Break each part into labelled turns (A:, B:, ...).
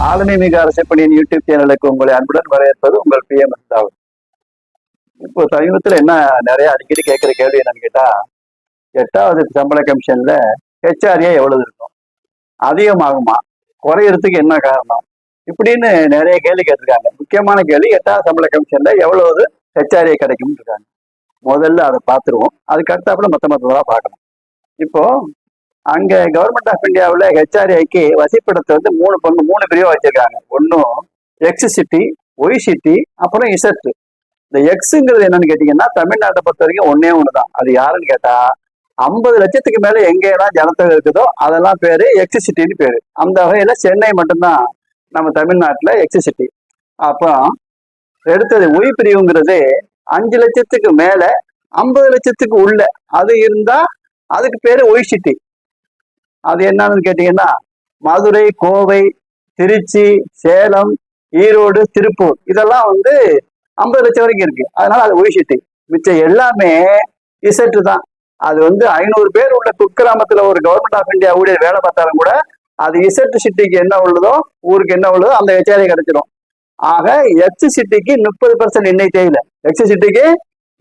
A: ஆளுமை மிக அரசப்பணியின் யூடியூப் சேனலுக்கு உங்களை அன்புடன் வரவேற்பது உங்கள் PM தாவூத். இப்போ சமீபத்தில் என்ன நிறைய அடிக்கடி கேட்குற கேள்வி என்னன்னு கேட்டா, 8வது சம்பள கமிஷன்ல HRA எவ்வளவு இருக்கும், அதிகமாகுமா, குறையறதுக்கு என்ன காரணம், இப்படின்னு நிறைய கேள்வி கேட்டிருக்காங்க. முக்கியமான கேள்வி, 8வது சம்பள கமிஷன்ல எவ்வளவு HRA கிடைக்கும்னு இருக்காங்க. முதல்ல அதை பார்த்துருவோம், அதுக்கு அடுத்தாப்புல மொத்தமாக பார்க்கணும். இப்போ அங்க கவர்மெண்ட் ஆஃப் இந்தியாவில் HRAக்கு வசிப்பிடத்தை வந்து மூணு பிரிவா வச்சிருக்காங்க. ஒன்றும் எக்ஸ் சிட்டி, ஒய் சிட்டி, அப்புறம் இசட். இந்த எக்ஸுங்கிறது என்னன்னு கேட்டீங்கன்னா, தமிழ்நாட்டை பொறுத்த வரைக்கும் ஒன்னே ஒண்ணுதான். அது யாருன்னு கேட்டா, 50 லட்சத்துக்கு மேல எங்கெல்லாம் ஜனத்தொகை இருக்குதோ அதெல்லாம் பேரு எக்ஸ் சிட்டின்னு பேரு. அந்த வகையில சென்னை மட்டும்தான் நம்ம தமிழ்நாட்டுல எக்ஸ் சிட்டி. அப்புறம் எடுத்தது ஒய் பிரிவுங்கிறது 5 லட்சத்துக்கு மேல 50 லட்சத்துக்கு உள்ள அது இருந்தா அதுக்கு பேரு ஒய் சிட்டி. அது என்னன்னு கேட்டீங்கன்னா, மதுரை, கோவை, திருச்சி, சேலம், ஈரோடு, திருப்பூர் இதெல்லாம் வந்து 50 லட்சம் வரைக்கும் இருக்கு. அதனால அது ஒய் சிட்டி. மிச்சம் எல்லாமே இசட்டு தான். அது வந்து 500 பேர் உள்ள குக்கிராமத்துல ஒரு கவர்மெண்ட் ஆஃப் இந்தியா ஊழியர் வேலை பார்த்தாலும் கூட அது இசட்டு சிட்டிக்கு என்ன உள்ளதோ, ஊருக்கு என்ன உள்ளதோ அந்த HRA கிடைச்சிடும். ஆக எக்ஸ் சிட்டிக்கு 30% இன்னைக்கு தேவையில்லை. எக்ஸ் சிட்டிக்கு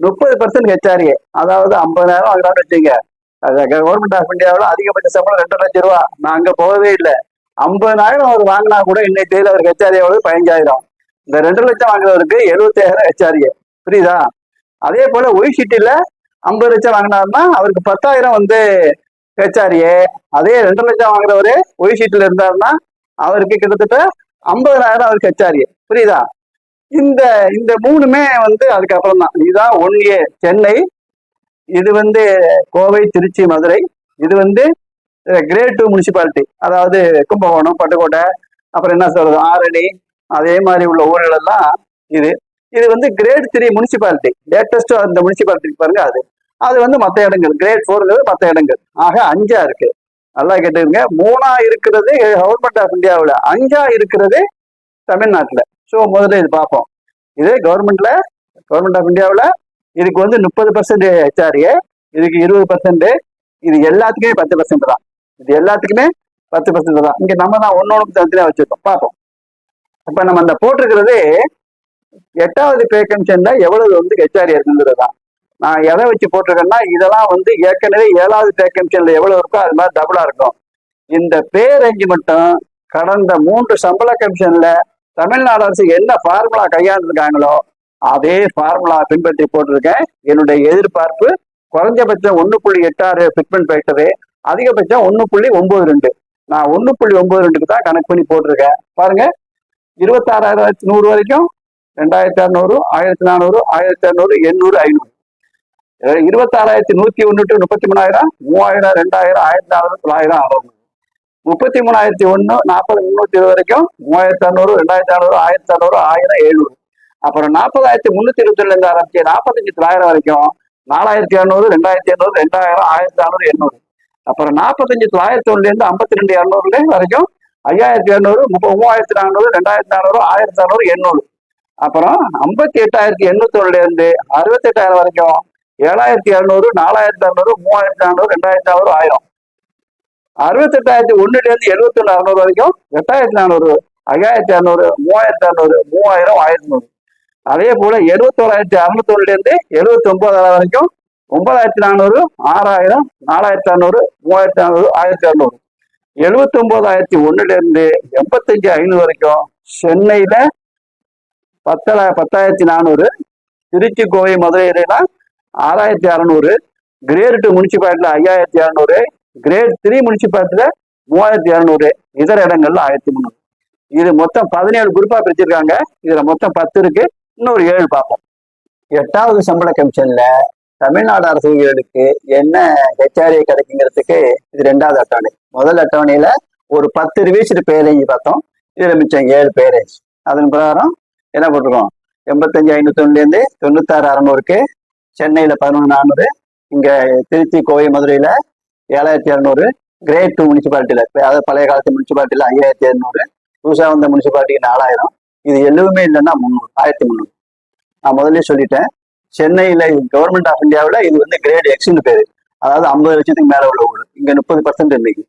A: 30% HRA, அதாவது 50,000 வாங்குறான்னு வச்சுங்க. கவர்மெண்ட் ஆஃப் இந்தியாவில் அதிகபட்ச சம்பளம் 2 லட்சம் ரூபா. நான் அங்க போகவே இல்லை. 50,000 அவர் வாங்கினா கூட இன்னைக்கு தேதியில் அவருக்கு HRA 15,000. இந்த 2 லட்சம் வாங்குறவருக்கு 75,000 HRA. புரியுதா? அதே போல ஒய் சிட்டில 50 லட்சம் வாங்கினாருன்னா அவருக்கு 10,000 வந்து HRA. அதே 2 லட்சம் வாங்குறவரு ஒய் சிட்டில இருந்தாருன்னா அவருக்கு கிட்டத்தட்ட 50,000 அவருக்கு HRA. புரியுதா? இந்த இந்த மூணுமே வந்து அதுக்கப்புறம் தான். இதுதான் 1A சென்னை, இது வந்து கோவை, திருச்சி, மதுரை, இது வந்து கிரேட் 2 முனிசிபாலிட்டி, அதாவது கும்பகோணம், பட்டுக்கோட்டை, அப்புறம் என்ன சொல்றது ஆரணி, அதே மாதிரி உள்ள ஊர்கள் எல்லாம் இது. இது வந்து கிரேட் 3 முனிசிபாலிட்டி. லேட்டஸ்ட் அந்த முனிசிபாலிட்டி பாருங்க, அது அது வந்து மற்ற இடங்கள். கிரேட் 4 மற்ற இடங்கள். ஆக 5 இருக்கு. நல்லா கேட்டுருங்க. 3 இருக்கிறது கவர்மெண்ட் ஆஃப் இந்தியாவில், 5 இருக்கிறது தமிழ்நாட்டுல. ஸோ முதல்ல இது பார்ப்போம். இது கவர்மெண்ட் ஆஃப் இந்தியாவில் இதுக்கு வந்து 30% HRA, இதுக்கு 20%, இது எல்லாத்துக்குமே 10% தான். இது எல்லாத்துக்குமே 10% தான். இங்க நம்ம தான் ஒன்னொன்னு தனித்தனியா வச்சிருக்கோம். பார்ப்போம். இப்ப நம்ம அந்த போட்டிருக்கிறது 8வது பே கமிஷன்ல எவ்வளவு வந்து HRA இருக்குங்கிறது தான். நான் எதை வச்சு போட்டிருக்கேன்னா, இதெல்லாம் வந்து ஏற்கனவே 7வது பே கமிஷன்ல எவ்வளவு இருக்கோ அது மாதிரி டபுளா இருக்கும். இந்த பே ரேஞ்சு மட்டும் கடந்த 3 சம்பள கமிஷன்ல தமிழ்நாடு அரசு என்ன ஃபார்முலா கையாண்டுருக்காங்களோ அதே ஃபார்முலா பின்பற்றி போட்டிருக்கேன். என்னுடைய எதிர்பார்ப்பு குறைஞ்சபட்சம் 1.86 ஃபிட்மெண்ட் ஃபேக்டரு, அதிகபட்சம் 1.92. நான் 1.92க்கு தான் கணக்கு பண்ணி போட்டிருக்கேன். பாருங்க, 26,100 வரைக்கும் 2,600, 1,400, 1,200, 800, 500, 26,101 to 33,000, 3,000, 2,000, 1,400, 900, 600, 33,140, 320 வரைக்கும் 3,600, 2,600, 1,600, 1,000, 700. அப்புறம் 40,322 இருந்து ஆரம்பிச்சு 45,000 வரைக்கும் 4,200, 2,800, 2,000, 1,400, 800. அப்புறம் 45,901 இருந்து 52,200 வரைக்கும் 5,200, 3,400, 2,400, 1,400, 800. அப்புறம் 58,801 இருந்து 68,000 வரைக்கும் 7,200, 4,200, 3,400, 2,400, 1,000. 68,001 இருந்து 71,600 வரைக்கும் 8,400, 5,200, 3,200, 3,000, 1,100. அதே போல 71,601 இருந்து 79,000 வரைக்கும் 9,400, 6,000, 4,600, 3,400, 1,200. 79,001 இருந்து 85,500 வரைக்கும் சென்னையில 10,400, திருச்சி, கோவை, மதுரையிலாம் 6,600, கிரேட் 2 முனிசிபாலிட்டியில 5,200, கிரேட் 3 முனிசிபாலிட்டியில 3,200, இதர இடங்கள்ல 1,300. இது மொத்தம் 17 குரூப்பா பிரிச்சிருக்காங்க. இதுல மொத்தம் 10 இருக்கு. இன்னொரு 7 பார்ப்போம். 8வது சம்பள கமிஷன்ல தமிழ்நாடு அரசு ஊழியர்களுக்கு என்ன HRA கிடைக்குங்கிறதுக்கு இது 2வது அட்டவணை. முதல் அட்டவணையில ஒரு 10 ரிவைஸ்டு பேரேஜ் பார்த்தோம். இதுல மிச்சம் 7 பேரேஜ். அதன் பிரகாரம் என்ன போட்டிருக்கோம், 85,501 இருந்து 96,600க்கு சென்னையில 11,400, இங்க திருச்சி, கோவை, மதுரையில 7,200, கிரேட் 2 முனிசிபாலிட்டியில, அதாவது பழைய காலத்து முனிசிபாலிட்டியில 5,200, புதுசா வந்த முனிசிபாலிட்டிக்கு 4,000. இது எதுவுமே இல்லைன்னா 300, 1,300. நான் முதல்ல சொல்லிட்டேன். சென்னையில கவர்மெண்ட் ஆஃப் இந்தியாவில் இது வந்து கிரேட் எக்ஸ்னு பேரு, அதாவது 50 லட்சத்துக்கு மேல உள்ள ஊர். இங்க 30% இன்னைக்கு.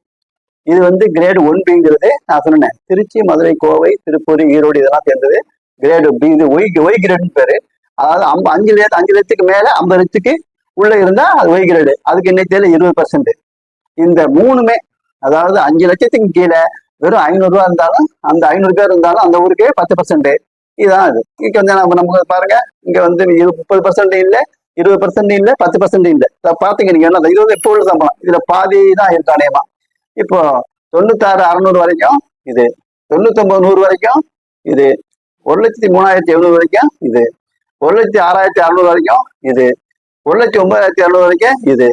A: இது வந்து கிரேடு 1Bங்கிறது நான் சொன்னேன். திருச்சி, மதுரை, கோவை, திருப்பூர், ஈரோடு இதெல்லாம் சேர்ந்தது கிரேடு பி. இது ஒய் கிரேடுன்னு பேரு. அதாவது 5 லட்சத்துக்கு மேல 50 லட்சத்துக்கு உள்ள இருந்தா அது ஒய் கிரேடு. அதுக்கு இன்னைக்கு தேவை 20%. இந்த மூணுமே, அதாவது 5 லட்சத்துக்கு கீழே வெறும் 500 ரூபா இருந்தாலும், அந்த 500 பேர் இருந்தாலும் அந்த ஊருக்கே 10%. இதுதான் அது. இங்க வந்து நமக்கு பாருங்க, இங்க வந்து 30% இல்லை, 20% இல்லை, 10% இல்லை. பாத்தீங்க நீங்க என்ன, இது வந்து இப்போ உள்ள சம்பளம். இதுல பாதி தான் இருக்கு அநேகமா. இப்போ 96,600 வரைக்கும் இது, 99,100 வரைக்கும் இது, 1,03,700 வரைக்கும் இது, 1,06,600 வரைக்கும் இது, 1,09,200 வரைக்கும் இது,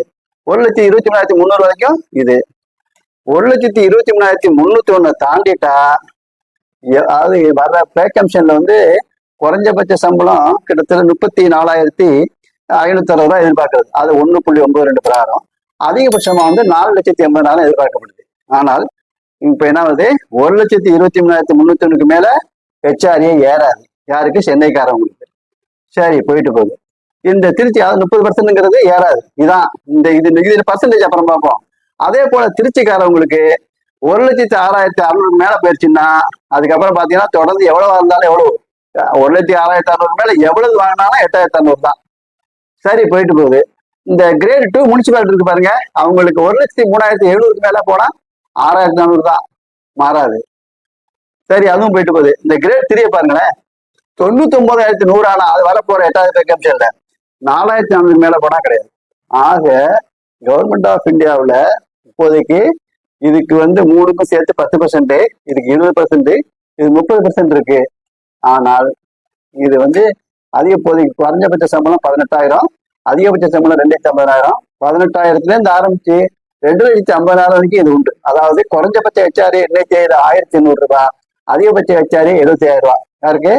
A: 1,23,300 வரைக்கும் இது, 1,23,301 தாண்டிட்டா, அதாவது வர்ற வேக்கன்ஷன்ல வந்து குறைஞ்சபட்ச சம்பளம் கிட்டத்தட்ட 34,560 ரூபாய் எதிர்பார்க்கறது. அது 1.92 பிரகாரம். அதிகபட்சமா வந்து 4,80,000 எதிர்பார்க்கப்படுது. ஆனால் இப்ப என்ன ஆகுது, 1,23,301 மேல ஹெச்ஆர்ஏ ஏறாது. யாருக்கு? சென்னைக்காரவங்களுக்கு. சரி, போயிட்டு போகுது. இந்த திருச்சி, அதாவது 30%ங்கிறது ஏறாது. இதான் இது பர்சன்டேஜ் அப்புறம் பார்ப்போம். அதே போல திருச்சிக்காரவங்களுக்கு 1,06,600 மேல போயிடுச்சுன்னா, அதுக்கப்புறம் பாத்தீங்கன்னா தொடர்ந்து எவ்வளவு இருந்தாலும் எவ்வளவு, 1,06,600 மேல எவ்வளவு வாங்கினாலும் 8,600 தான். சரி, போயிட்டு போகுது. இந்த கிரேட் 2 முனிசிபாலிட்டி இருக்கு பாருங்க, அவங்களுக்கு 1,03,700 மேல போனா 6,400 தான், மாறாது. சரி, அதுவும் போயிட்டு போகுது. இந்த கிரேட் 3 பாருங்களேன், 99,100 ஆனா அது வரப்போற 8வது வேக்கன்ஷன்ல 4,400 மேல போனா கிடையாது. ஆக கவர்மெண்ட் ஆஃப் இந்தியாவுல இப்போதைக்கு இதுக்கு வந்து 3க்கும் சேர்த்து 10%, இதுக்கு 20%, இது 30% இருக்கு. ஆனால் இது வந்து இப்போதைக்கு குறைஞ்சபட்ச சம்பளம் 18,000, அதிகபட்ச சம்பளம் 2,50,000. 18,000ல இருந்து ஆரம்பிச்சு 2,50,000 வரைக்கும் இது உண்டு. அதாவது குறைஞ்சபட்ச ஹெச்ஆர்ஏ இன்னைக்கு 1,800 ரூபாய், அதிகபட்ச ஹெச்ஆர்ஏ 75,000 ரூபாய். யாருக்கு?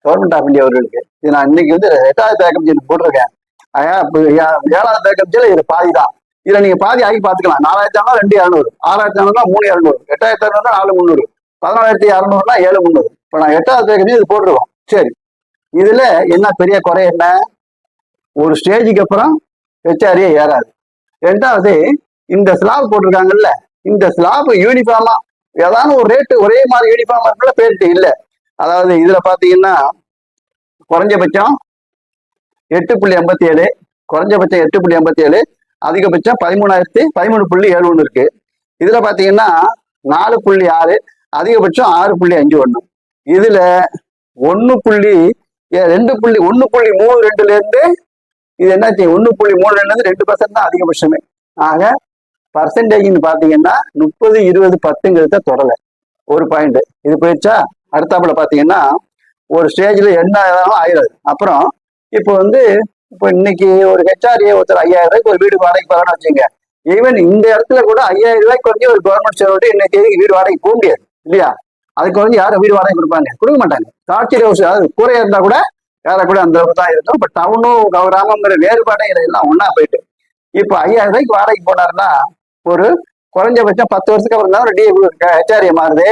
A: கவர்மெண்ட் ஆஃப் இந்தியா அவர்களுக்கு. இது நான் இன்னைக்கு வந்து 8வது வேக்கன்சி போட்டிருக்கேன். 7வது வேக்கன்சியில இது பாதி தான். இதுல நீங்க பாதி ஆகி பாத்துக்கலாம். 4,000 2,200, 6,200 3,200, 8,200 4,300, 14,600 7,300. இப்ப நான் 8வது வேக்கன்சி இது போட்டிருக்கோம். சரி, இதுல என்ன பெரிய குறை என்ன, ஒரு ஸ்டேஜுக்கு அப்புறம் ஹெச்ஆர்ஏ ஏறாது. ரெண்டாவது, இந்த ஸ்லாப் போட்டிருக்காங்கல்ல, இந்த ஸ்லாப் யூனிஃபார்மா ஏதாவது ஒரு ரேட்டு ஒரே மாதிரி யூனிஃபார்மா இருக்குல்ல, பேரிட்டு இல்ல. அதாவது இதுல பாத்தீங்கன்னா குறைஞ்சபட்சம் 8.87, குறைஞ்சபட்சம் 8.87, அதிகபட்சம் 13,013.71 இருக்கு. இதுல பாத்தீங்கன்னா 4.6, அதிகபட்சம் 6.51. இதுல 1.32ல இருந்து இது என்னாச்சு, 1.32ல இருந்து 2% தான் அதிகபட்சமே. ஆக பர்சன்டேஜ்னு பாத்தீங்கன்னா 30, 20, 10ங்கிறத தொடல. ஒரு பாயிண்ட் இது போயிடுச்சா. அடுத்தாப்புல பாத்தீங்கன்னா ஒரு ஸ்டேஜ்ல என்ன ஆயிடாது. அப்புறம் இப்போ வந்து இப்போ இன்னைக்கு ஒரு ஹெச்ஆர்ஏ ஒருத்தர் 5,000 ரூபாய்க்கு ஒரு வீடு வாடகைக்கு போறான்னு வச்சுங்க. ஈவன் இந்த இடத்துல கூட 5,000 ரூபாய்க்கு குறைஞ்சி ஒரு கவர்மெண்ட் சேவை இன்னைக்கு வீடு வாடகைக்கு போக முடியாது இல்லையா. அதுக்கு குறைஞ்சி யாரும் வீடு வாடகை கொடுப்பாங்க? கொடுக்க மாட்டாங்க. காட்சி ஹவுஸ், அதாவது கூரையா இருந்தா கூட யார கூட அந்த அளவுக்கு தான் இருக்கும். பட் டவுனும் கிராமங்கிற வேறுபாடே எல்லாம் ஒன்னா போயிட்டு இப்போ 5,000 ரூபாய்க்கு வாடகைக்கு போனாருன்னா ஒரு குறைஞ்சபட்சம் 10 வருஷத்துக்கு அப்புறம் தான் ஒரு ஹெச்ஆர்ஏ மாறுது.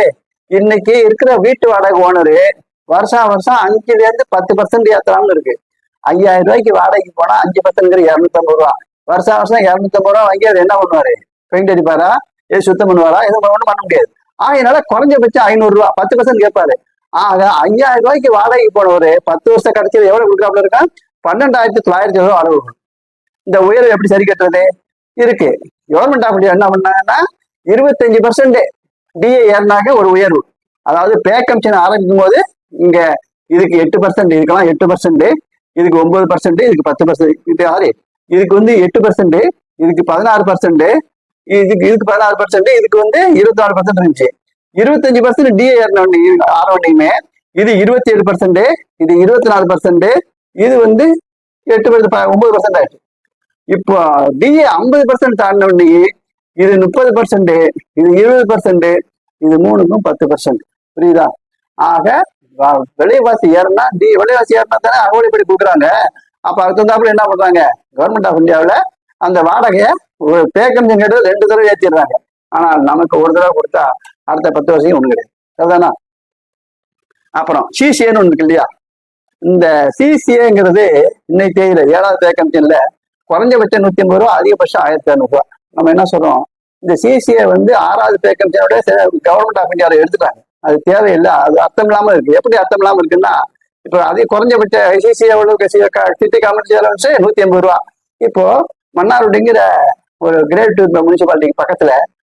A: இன்னைக்கு இருக்கிற வீட்டு வாடகை ஓனரு வருஷம் 5ல இருந்து 10% ஏத்தலாம்னு இருக்கு. 5,000 ரூபாய்க்கு வாடகைக்கு போனா 5% 250 ரூபா. வருஷம் 250 ரூபா வாங்கி அது என்ன பண்ணுவாரு? பெயிண்ட் அடிப்பாரா? எது சுத்தம் பண்ணுவாரா? எதுவும் ஒன்றும் பண்ண முடியாது. அதனால குறைஞ்சபட்சம் 500 ரூபா, 10% கேட்பாரு. ஆக 5,000 ரூபாய்க்கு வாடகைக்கு போனவரு 10 வருஷம் கடைசியில் எவ்வளவு கொடுக்குறாப்புல இருக்கா? 12,900 ரூபா அளவு. இந்த உயர்வு எப்படி சரி கட்டுறது இருக்கு? கவர்மெண்ட் ஆஃப் இந்தியா என்ன பண்ணாங்கன்னா 25% டிஏ ஏறினாக்க ஒரு உயர்வு. அதாவது பே கமிஷன் ஆரம்பிக்கும் போது இங்க இதுக்கு 8%, இதுக்கெல்லாம் 8%, இதுக்கு 9%, இதுக்கு 10%, இது யாரு இதுக்கு வந்து 8%, இதுக்கு 16%, இதுக்கு 16%, இதுக்கு வந்து 24% இருந்துச்சு. 25% டிஏ ஆரம்பியுமே இது 27%, இது 24%, இது வந்து 9% ஆயிடுச்சு. இப்போ டிஏ 50% தாண்டின இது 30%, இது 20%, இது 3க்கும் 10%. புரியுதா? ஆக விலைவாசி ஏறினா விலைவாசி ஏறினா தானே அகோடிப்படி கொடுக்குறாங்க. அப்ப அதுக்கு தகுந்தாப்புல என்ன பண்றாங்க? கவர்மெண்ட் ஆஃப் இந்தியாவில் அந்த வாடகையை ஒரு பேக்கம்ஜன் கேட்டு 2 தடவை ஏற்றிடுறாங்க. ஆனா நமக்கு ஒரு தடவை கொடுத்தா அடுத்த 10 வருஷம் ஒண்ணு கிடையாது. அதுதானா? அப்புறம் சிசிஏன்னு ஒண்ணு இருக்கு இல்லையா. இந்த சிசிஏங்கிறது இன்னைக்கு தேதியில 7வது பேக்கம்ஜன்ல குறைஞ்சபட்சம் 150 ரூபா, அதிகபட்சம் 1,200 ரூபா. நம்ம என்ன சொல்றோம்? இந்த சிசிஏ வந்து 6வது பே கமிஷனோட கவர்மெண்ட் ஆஃப் இந்தியாவில் எடுத்துட்டாங்க. அது தேவையில்லை, அது அர்த்தம் இல்லாம இருக்கு. எப்படி அர்த்தம் இல்லாம இருக்குன்னா, இப்போ அதே குறைஞ்சபட்ச சிசிஏ சிட்டி கவர்மெண்ட் அலவன்ஸ் 150 ரூபா. இப்போ மன்னார்குடிங்கிற ஒரு கிரேட் 2 முனிசிபாலிட்டிக்கு பக்கத்துல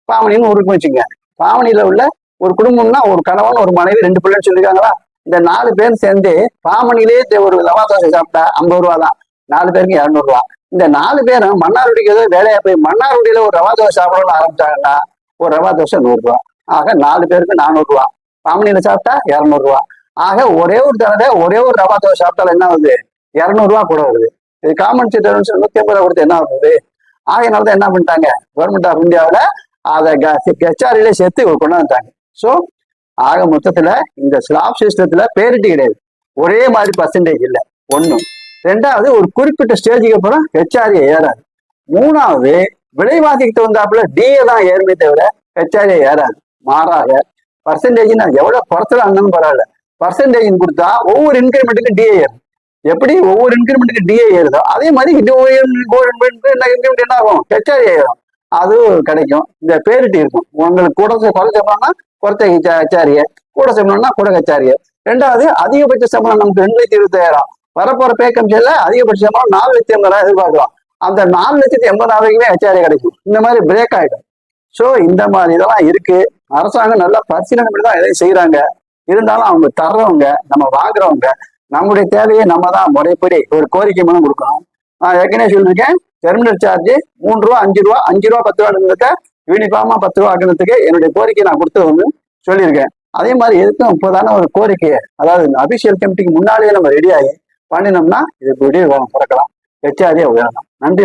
A: பாமணின்னு ஊருக்கு வச்சுங்க. பாமணியில உள்ள ஒரு குடும்பம்னா ஒரு கணவன் ஒரு மனைவி 2 பிள்ளைன்னு சொல்லியிருக்காங்களா. இந்த 4 பேரும் சேர்ந்து பாமணிலே ஒரு ரவா தோசை சாப்பிட்டா 50 ரூபா தான், 4 பேருக்கு 200 ரூபா. இந்த 4 பேரும் மன்னார்குடிக்கு ஏதோ வேலையா போய் மன்னார்குடியில ஒரு ரவா தோசை சாப்பிடணும்னு ஆரம்பிச்சாங்கன்னா ஒரு ரவா தோசை 100 ரூபா. ஆக 4 பேருக்கு 400 ரூபா. பாமணியில சாப்பிட்டா 200 ரூபா. ஆக ஒரே ஒரு தடவை ஒரே ஒரு ரவா தோசை சாப்பிட்டாலும் என்ன ஆகுது, 200 ரூபா கூட வருது. இது காமன் சிட்டி 150 ரூபா கொடுத்து என்ன ஆகுது. ஆகையினாலதான் என்ன பண்ணிட்டாங்க, கவர்மெண்ட் ஆஃப் இந்தியாவில அதை ஹெச்ஆர்ஏல சேர்த்து கொண்டு வந்துட்டாங்க. ஸோ ஆக மொத்தத்துல இந்த ஸ்லாப் சிஸ்டத்துல பேரிட்டி கிடையாது, ஒரே மாதிரி பர்சன்டேஜ் இல்லை. ஒண்ணு. ரெண்டாவது, ஒரு குறிப்பிட்ட ஸ்டேஜுக்கு அப்புறம் ஹெச்ஆர்ஏ ஏறாது. மூணாவது, விலைவாசிக்கு தகுந்தாப்புல டிஏ தான் ஏறுமே தவிர ஹெச்ஆர்ஏ ஏறாது. மாறாக பர்சன்டேஜ் நான் எவ்வளவு குறைச்சலா இருந்தாலும் பரவாயில்ல, பர்சன்டேஜ் கொடுத்தா ஒவ்வொரு இன்கிரிமெண்ட்டுக்கும் டிஏ ஏறும். எப்படி ஒவ்வொரு இன்கிரிமெண்ட்டுக்கு டிஏ ஏறுதோ அதே மாதிரி என்ன ஆகும், ஹெச்ஆர்ஏ ஏறும். அது கிடைக்கும். இந்த பேரிட்டி இருக்கும். உங்களுக்கு கூட குறைச்சோம்னா குறைச்ச ஹெச்ஆர்ஏ, கூட சம்பளம்னா கூட ஹெச்ஆர்ஏ. ரெண்டாவது, அதிகபட்ச சம்பளம் நமக்கு 2,25,000 வரப்போற பே கமிஷன்ல அதிகபட்ச சம்பளம் 4,80,000 எதிர்பார்க்கலாம். அந்த 4,80,000 ஹெச்ஆர்ஏ கிடைக்கும். இந்த மாதிரி பிரேக் ஆயிடும். ஸோ இந்த மாதிரி இதெல்லாம் இருக்கு. அரசாங்கம் நல்லா பரிசீலனை பண்ணி தான் எதையும் செய்யறாங்க. இருந்தாலும் அவங்க தர்றவங்க, நம்ம வாங்குறவங்க, நம்முடைய தேவையை நம்ம தான் முறைப்படி ஒரு கோரிக்கை மூலம் கொடுக்கணும். நான் ஏற்கனவே சொல்லியிருக்கேன், டெர்மினல் சார்ஜ் 3 ரூபா 5 ரூபா 5 ரூபா 10 ரூபா யூனிஃபார்மா 10 ரூபா ஆக்கணுறதுக்கு என்னுடைய கோரிக்கை நான் கொடுத்து சொல்லியிருக்கேன். அதே மாதிரி எதுக்கும் இப்போதான ஒரு கோரிக்கையை, அதாவது அபிஷியல் கமிட்டிக்கு முன்னாலேயே நம்ம ரெடி ஆகி பண்ணினோம்னா இது விடிய பிறக்கலாம், ஹெச்ஆர்ஏ உயரலாம். நன்றி.